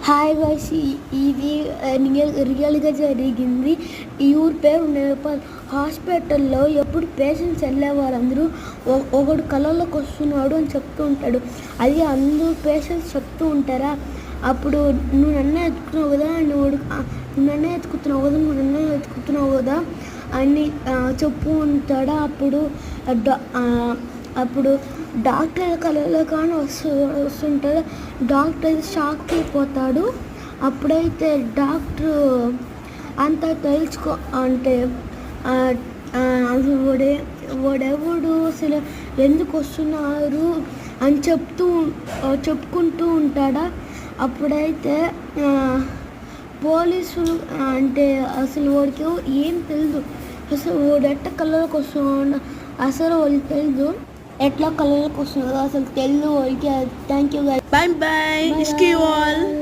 Hi guys, ఇది రియల్గా జరిగింది. ఈ ఊరి పేరు నేపాల్. హాస్పిటల్లో ఎప్పుడు పేషెంట్స్ వెళ్ళేవారు అందరూ ఒకడు కళ్ళలోకి వస్తున్నాడు అని చెప్తూ ఉంటాడు. అది అందరూ పేషెంట్స్ చెప్తూ ఉంటారా. అప్పుడు నువ్వు నన్నే ఎత్తుకున్నావు కదా, నువ్వు నన్నే ఎత్తుకుతున్నావు కదా అని చెప్తూ ఉంటాడా. అప్పుడు డాక్టర్ కళలో కానీ వస్తుంటాడు. డాక్టర్ షాక్ అయిపోతాడు. అప్పుడైతే డాక్టర్ అంతా తెలుసుకో అంటే అసలు వాడెవడు అసలు ఎందుకు వస్తున్నారు అని చెప్పుకుంటూ ఉంటాడా. అప్పుడైతే పోలీసులు అంటే అసలు వాడికి ఏం తెలియదు. అసలు వాడు ఎట్ట కళ్ళలోకి వస్తున్నాడు అసలు వాళ్ళకి తెలియదు. ఎట్లా కళ్ళలోకి వస్తుందో అసలు తెలియదు వాడికి. Thank you guys. Bye bye. Iski all.